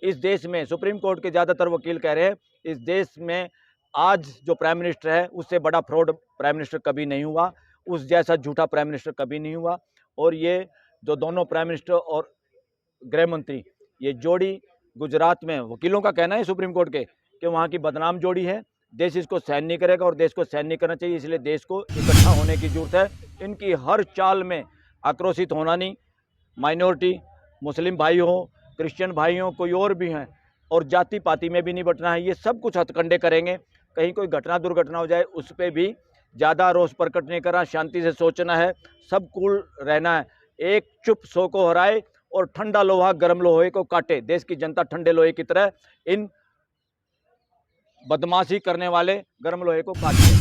इस देश में सुप्रीम कोर्ट के ज़्यादातर वकील कह रहे हैं इस देश में आज जो प्राइम मिनिस्टर है उससे बड़ा फ्रॉड प्राइम मिनिस्टर कभी नहीं हुआ, उस जैसा झूठा प्राइम मिनिस्टर कभी नहीं हुआ। और ये जो दोनों प्राइम मिनिस्टर और गृह मंत्री ये जोड़ी गुजरात में, वकीलों का कहना है सुप्रीम कोर्ट के कि वहाँ की बदनाम जोड़ी है, देश इसको सहन नहीं करेगा और देश को सहन नहीं करना चाहिए, इसलिए देश को इकट्ठा होने की जरूरत है। इनकी हर चाल में आक्रोशित होना नहीं, माइनॉरिटी मुस्लिम भाई हो, क्रिश्चियन भाई हो, कोई और भी हैं, और जाति पाति में भी नहीं बटना है। ये सब कुछ हथकंडे करेंगे, कहीं कोई घटना दुर्घटना हो जाए उस पर भी ज़्यादा रोष प्रकट नहीं करना, शांति से सोचना है, सब कूल रहना है। एक चुप सौ को हराए और ठंडा लोहा गर्म लोहे को काटे। देश की जनता ठंडे लोहे की तरह इन बदमाशी करने वाले गर्म लोहे को काटे।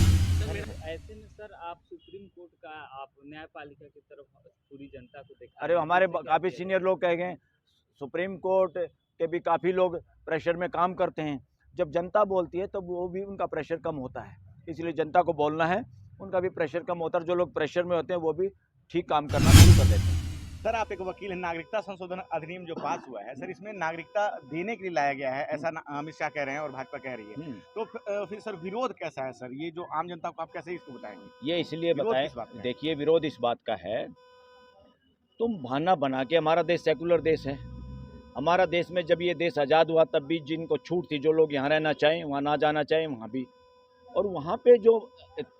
ऐसे में सर आप सुप्रीम कोर्ट का, आप न्यायपालिका की तरफ पूरी जनता को देखा। अरे हमारे काफ़ी सीनियर लोग कह गए, सुप्रीम कोर्ट के भी काफ़ी लोग प्रेशर में काम करते हैं, जब जनता बोलती है तब वो भी उनका प्रेशर कम होता है, इसलिए जनता को बोलना है, उनका भी प्रेशर कम होता है। जो लोग प्रेशर में होते हैं वो भी ठीक काम करना शुरू कर देते हैं। सर आप एक वकील हैं, नागरिकता संशोधन अधिनियम जो पास हुआ है सर, इसमें नागरिकता देने के लिए लाया गया है, ऐसा अमित शाह कह रहे हैं और भाजपा कह रही है, तो फिर सर विरोध कैसा है सर? ये जो आम जनता को आप कैसे इसको बताएंगे? ये इसलिए विरोध बताएं, किस बात का है? देखिए विरोध इस बात का है, तुम बहाना बना के, हमारा देश सेकुलर देश है, हमारा देश में जब ये देश आज़ाद हुआ तब भी जिनको छूट थी, जो लोग यहाँ रहना चाहें वहाँ ना जाना चाहें वहाँ भी, और वहाँ पे जो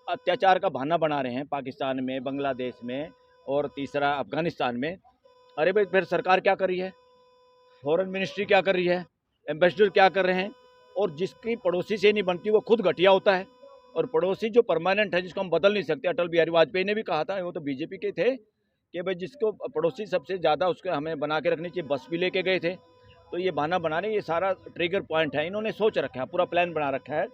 अत्याचार का बहाना बना रहे हैं पाकिस्तान में, बांग्लादेश में और तीसरा अफगानिस्तान में, अरे भाई फिर सरकार क्या कर रही है, फॉरेन मिनिस्ट्री क्या कर रही है, एम्बेसडर क्या कर रहे हैं, और जिसकी पड़ोसी से नहीं बनती वो खुद घटिया होता है, और पड़ोसी जो परमानेंट है जिसको हम बदल नहीं सकते, अटल बिहारी वाजपेयी ने भी कहा था, वो तो बीजेपी के थे कि भाई जिसको पड़ोसी सबसे ज़्यादा उसको हमें बना के रखनी चाहिए, बस भी लेके गए थे। तो ये बहाना बनाने, ये सारा ट्रिगर पॉइंट है, इन्होंने सोच रखा है, पूरा प्लान बना रखा है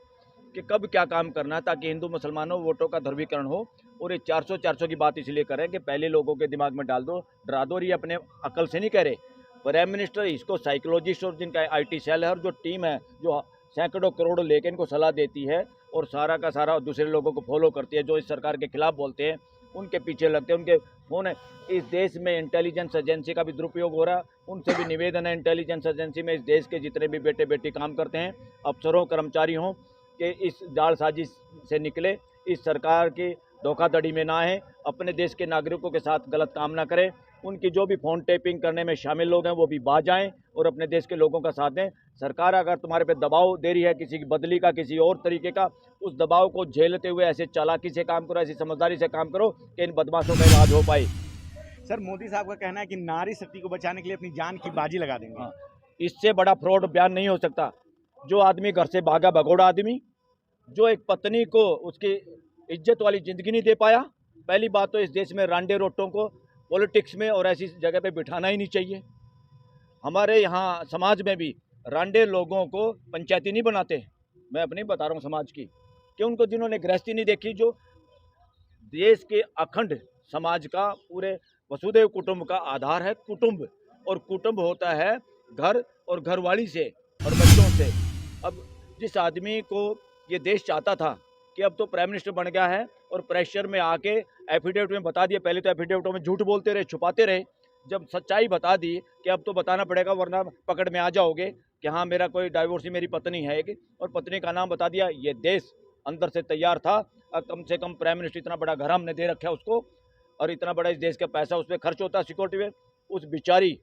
कि कब क्या काम करना है ताकि हिंदू मुसलमानों वोटों का ध्रुवीकरण हो। और ये 400 की बात इसलिए करें कि पहले लोगों के दिमाग में डाल दो, डरा दो, और ये अपने अकल से नहीं कह रहे। प्राइम मिनिस्टर इसको साइकोलॉजिस्ट और जिनका IT सेल है और जो टीम है जो सैकड़ों करोड़ लेके इनको सलाह देती है और सारा का सारा दूसरे लोगों को फॉलो करती है, जो इस सरकार के खिलाफ बोलते हैं उनके पीछे लगते हैं, उनके फ़ोन है। इस देश में इंटेलिजेंस एजेंसी का भी दुरुपयोग हो रहा है, उनसे भी निवेदन है, इंटेलिजेंस एजेंसी में इस देश के जितने भी बेटे बेटी काम करते हैं, अफसरों कर्मचारी हों, कि इस जाल साजिश से निकले, इस सरकार की धोखाधड़ी में ना आए, अपने देश के नागरिकों के साथ गलत काम ना करें, उनकी जो भी फ़ोन टेपिंग करने में शामिल लोग हैं वो भी बाज आएँ और अपने देश के लोगों का साथ दें। सरकार अगर तुम्हारे पे दबाव दे रही है किसी की बदली का, किसी और तरीके का, उस दबाव को झेलते हुए ऐसे चालाकी से काम करो, ऐसी समझदारी से काम करो कि इन बदमाशों का इलाज हो पाए। सर मोदी साहब का कहना है कि नारी शक्ति को बचाने के लिए अपनी जान की बाजी लगा देंगे। हाँ, इससे बड़ा फ्रॉड बयान नहीं हो सकता। जो आदमी घर से भागा भगोड़ा आदमी, जो एक पत्नी को उसकी इज्जत वाली ज़िंदगी नहीं दे पाया, पहली बात तो इस देश में रांडे रोटों को पॉलिटिक्स में और ऐसी जगह पे बिठाना ही नहीं चाहिए। हमारे यहाँ समाज में भी रांडे लोगों को पंचायती नहीं बनाते, मैं अपनी बता रहा हूँ समाज की, कि उनको जिन्होंने गृहस्थी नहीं देखी, जो देश के अखंड समाज का पूरे वसुधैव कुटुंब का आधार है कुटुंब, और कुटुंब होता है घर और घरवाली से और बच्चों से। अब जिस आदमी को ये देश चाहता था कि अब तो प्राइम मिनिस्टर बन गया है और प्रेशर में आके एफिडेविट में बता दिया, पहले तो एफिडेविटों में झूठ बोलते रहे, छुपाते रहे, जब सच्चाई बता दी कि अब तो बताना पड़ेगा वरना पकड़ में आ जाओगे कि हाँ मेरा कोई डाइवोर्सी मेरी पत्नी है एक, और पत्नी का नाम बता दिया, ये देश अंदर से तैयार था। कम से कम प्राइम मिनिस्टर, इतना बड़ा घर हमने दे रखा है उसको, और इतना बड़ा इस देश का पैसा उस पर खर्च होता है सिक्योरिटी में, उस बेचारी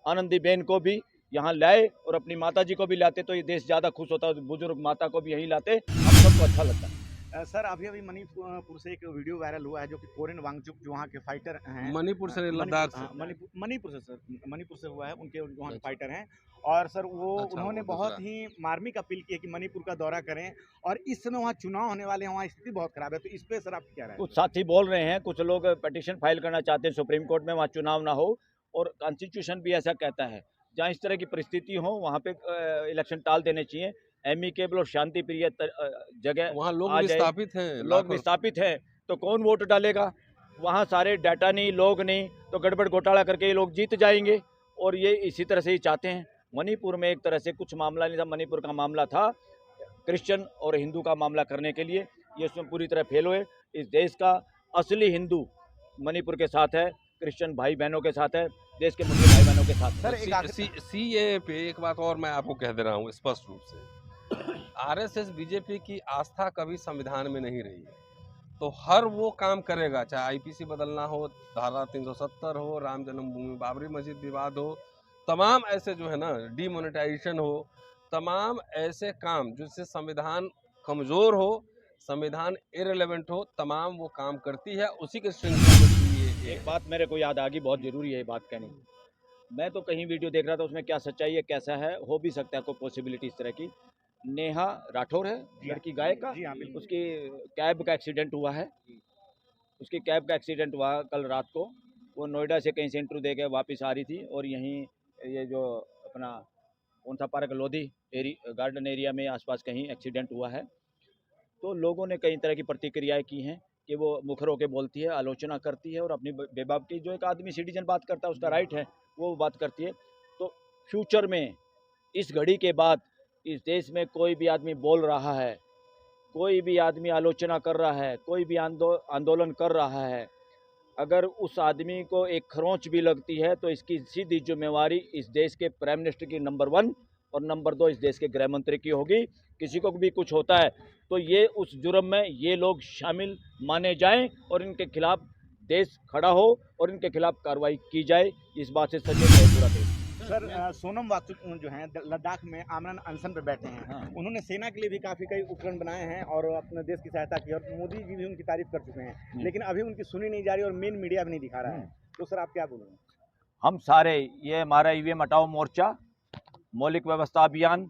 आनंदीबेन को भी यहाँ लाए और अपनी माता जी को भी लाते तो ये देश ज़्यादा खुश होता, बुजुर्ग माता को भी यहीं लाते, हम सबको अच्छा लगता है। सर अभी मणिपुर से एक वीडियो वायरल हुआ है जो कि कोरेन वांगचुक जो वहाँ के फाइटर हैं, मणिपुर से लद्दाख से, मणिपुर से सर, मणिपुर से हुआ है, उनके वहाँ के फाइटर हैं, और सर वो उन्होंने बहुत ही मार्मिक अपील की है कि मणिपुर का दौरा करें, और इस समय वहाँ चुनाव होने वाले हैं, वहाँ स्थिति बहुत खराब है, तो इस पर सर आप क्या राय? कुछ साथी बोल रहे हैं, कुछ लोग पिटीशन फाइल करना चाहते हैं सुप्रीम कोर्ट में, वहाँ चुनाव ना हो, और कॉन्स्टिट्यूशन भी ऐसा कहता है जहाँ इस तरह की परिस्थिति हो वहाँ पे इलेक्शन टाल देने चाहिए। एमिकेबल और शांति प्रिय जगह, वहाँ लोग विस्थापित हैं, लोग विस्थापित हैं, तो कौन वोट डालेगा? वहाँ सारे डाटा नहीं, लोग नहीं, तो गड़बड़ घोटाला करके ये लोग जीत जाएंगे, और ये इसी तरह से ही चाहते हैं। मणिपुर में एक तरह से कुछ मामला नहीं था, मणिपुर का मामला था क्रिश्चियन और हिंदू का मामला करने के लिए, ये उसमें पूरी तरह फेल हुए। इस देश का असली हिंदू मणिपुर के साथ है, क्रिश्चियन भाई बहनों के साथ है, देश के मुस्लिम भाई बहनों बहनों के साथ। सर एक आखिरी सीए पे एक बात और मैं आपको कह दे रहा हूँ स्पष्ट रूप से, आरएसएस बीजेपी की आस्था कभी संविधान में नहीं रही है, तो हर वो काम करेगा, चाहे आईपीसी बदलना हो, धारा 370 हो, राम जन्मभूमि बाबरी मस्जिद विवाद हो, तमाम ऐसे जो है ना डीमोनेटाइजेशन हो, तमाम ऐसे काम जिससे संविधान कमजोर हो, संविधान इररिलेवेंट हो, तमाम वो काम करती है। उसी के श्रृंखला में एक बात मेरे को याद आ गई, बहुत जरूरी है ये बात कहनी। मैं तो कहीं वीडियो देख रहा था, उसमें क्या सच्चाई है कैसा है, हो भी सकता है कोई पॉसिबिलिटी इस तरह की। नेहा राठौर है लड़की गायक का, जी हाँ बिल्कुल। उसकी कैब का एक्सीडेंट हुआ है, उसकी कैब का एक्सीडेंट हुआ कल रात को। वो नोएडा से कहीं से इंटरव्यू दे के वापस आ रही थी और यहीं ये जो अपना कौन सा पार्क लोधी गार्डन एरिया में आसपास कहीं एक्सीडेंट हुआ है। तो लोगों ने कई तरह की प्रतिक्रियाएं की हैं कि वो मुखर होकर बोलती है, आलोचना करती है और अपनी बेबाक की, जो एक आदमी सिटीजन बात करता है उसका राइट है, वो बात करती है। तो फ्यूचर में इस घड़ी के बाद इस देश में कोई भी आदमी बोल रहा है, कोई भी आदमी आलोचना कर रहा है, कोई भी आंदोलन कर रहा है, अगर उस आदमी को एक खरोंच भी लगती है तो इसकी सीधी जिम्मेवारी इस देश के प्राइम मिनिस्टर की नंबर 1 और नंबर 2 इस देश के गृह मंत्री की होगी। किसी को भी कुछ होता है तो ये उस जुर्म में ये लोग शामिल माने जाएं और इनके खिलाफ देश खड़ा हो और इनके खिलाफ कार्रवाई की जाए। इस बात से सचेत है पूरा देश। सर सोनम वांगचुक जो हैं लद्दाख में आमरण अनशन पे बैठे हैं। हाँ। उन्होंने सेना के लिए भी काफी कई उपकरण बनाए हैं और अपने देश की सहायता की, और मोदी जी भी उनकी तारीफ कर चुके हैं, लेकिन अभी उनकी सुनी नहीं जा रही और मेन मीडिया भी नहीं दिखा रहा है। तो सर आप क्या बोलेंगे? हम सारे, ये हमारा ईवीएम हटाओ मोर्चा, मौलिक व्यवस्था अभियान,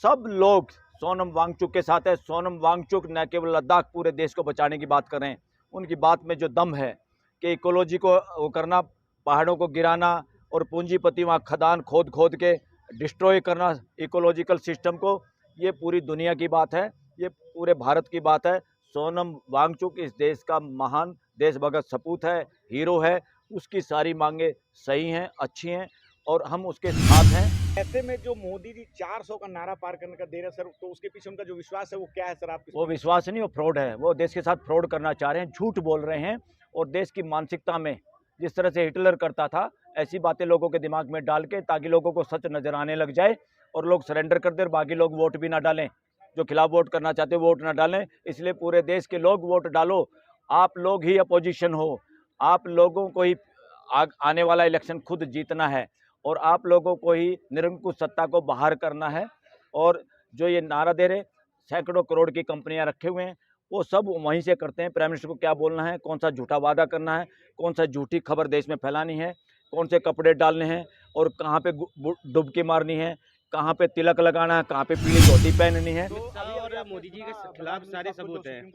सब लोग सोनम वांगचुक के साथ है। सोनम वांगचुक न केवल लद्दाख, पूरे देश को बचाने की बात कर रहे हैं। उनकी बात में जो दम है कि इकोलॉजी को वो करना, पहाड़ों को गिराना और पूंजीपति वहाँ खदान खोद खोद के डिस्ट्रॉय करना इकोलॉजिकल सिस्टम को, ये पूरी दुनिया की बात है, ये पूरे भारत की बात है। सोनम वांगचुक इस देश का महान देशभक्त सपूत है, हीरो है। उसकी सारी मांगे सही हैं, अच्छी हैं और हम उसके साथ हैं। ऐसे में जो मोदी जी 400 का नारा पार करने का दे रहे हैं सर, तो उसके पीछे उनका जो विश्वास है वो क्या है सर? आप वो विश्वास नहीं, वो फ्रॉड है। वो देश के साथ फ्रॉड करना चाह रहे हैं, झूठ बोल रहे हैं और देश की मानसिकता में जिस तरह से हिटलर करता था ऐसी बातें लोगों के दिमाग में डाल के, ताकि लोगों को सच नजर आने लग जाए और लोग सरेंडर कर दे और बाकी लोग वोट भी ना डालें। जो खिलाफ वोट करना चाहते हो वोट ना डालें। इसलिए पूरे देश के लोग वोट डालो। आप लोग ही अपोजिशन हो, आप लोगों को ही आने वाला इलेक्शन खुद जीतना है और आप लोगों को ही निरंकुश सत्ता को बाहर करना है। और जो ये नारा दे रहे, सैकड़ों करोड़ की कंपनियां रखे हुए हैं, वो सब वहीं से करते हैं। प्राइम मिनिस्टर को क्या बोलना है, कौन सा झूठा वादा करना है, कौन सा झूठी खबर देश में फैलानी है, कौन से कपड़े डालने हैं और कहाँ पे डुबकी मारनी है, कहाँ पे तिलक लगाना है, कहाँ पे पीली धोती पहननी है। और मोदी जी के खिलाफ सारे सबूत हैं,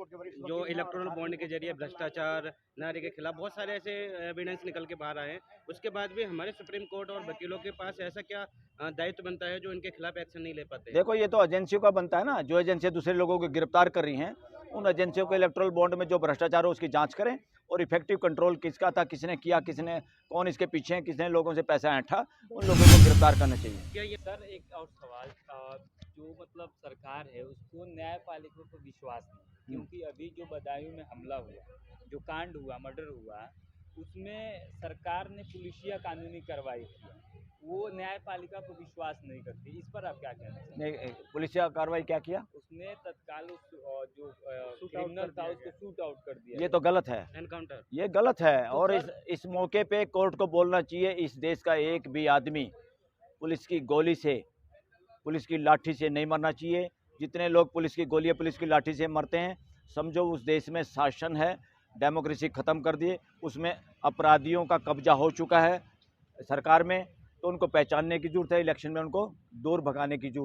जो इलेक्ट्रॉनल बॉन्ड के जरिए भ्रष्टाचार नारे के खिलाफ बहुत सारे ऐसे एविडेंस निकल के बाहर आए हैं। उसके बाद भी हमारे सुप्रीम कोर्ट और वकीलों के पास ऐसा क्या दायित्व बनता है जो इनके खिलाफ एक्शन नहीं ले पाते? देखो, ये तो एजेंसियों का बनता है ना। जो एजेंसियां दूसरे लोगों को गिरफ्तार कर रही हैं, उन एजेंसियों को इलेक्ट्रल बॉन्ड में जो भ्रष्टाचार हो उसकी जांच करें और इफेक्टिव कंट्रोल किसका था, किसने किया, किसने, कौन इसके पीछे है, किसने लोगों से पैसा ऐंठा, उन लोगों को गिरफ्तार करना चाहिए। क्या ये सर एक और सवाल, जो मतलब सरकार है उसको न्यायपालिका पर विश्वास नहीं, क्योंकि अभी जो बदायूं में हमला हुआ, जो कांड हुआ, मर्डर हुआ, उसमें सरकार ने पुलिसिया कानूनी कार्रवाई की, वो न्यायपालिका पर विश्वास नहीं करती। इस पर आप क्या कहना चाहते हैं? नहीं, पुलिसिया कार्रवाई क्या किया? उसने तत्काल उस जो क्रिमिनल था उसको शूट आउट कर दिया। ये तो गलत है, एनकाउंटर, ये गलत है। तो और इस मौके पे कोर्ट को बोलना चाहिए, इस देश का एक भी आदमी पुलिस की गोली से, पुलिस की लाठी से नहीं मरना चाहिए। जितने लोग पुलिस की गोली या पुलिस की लाठी से मरते हैं, समझो उस देश में शासन है, डेमोक्रेसी ख़त्म कर दिए, उसमें अपराधियों का कब्जा हो चुका है सरकार में। तो उनको पहचानने की जरूरत है, इलेक्शन में उनको दूर भगाने की जरूरत है।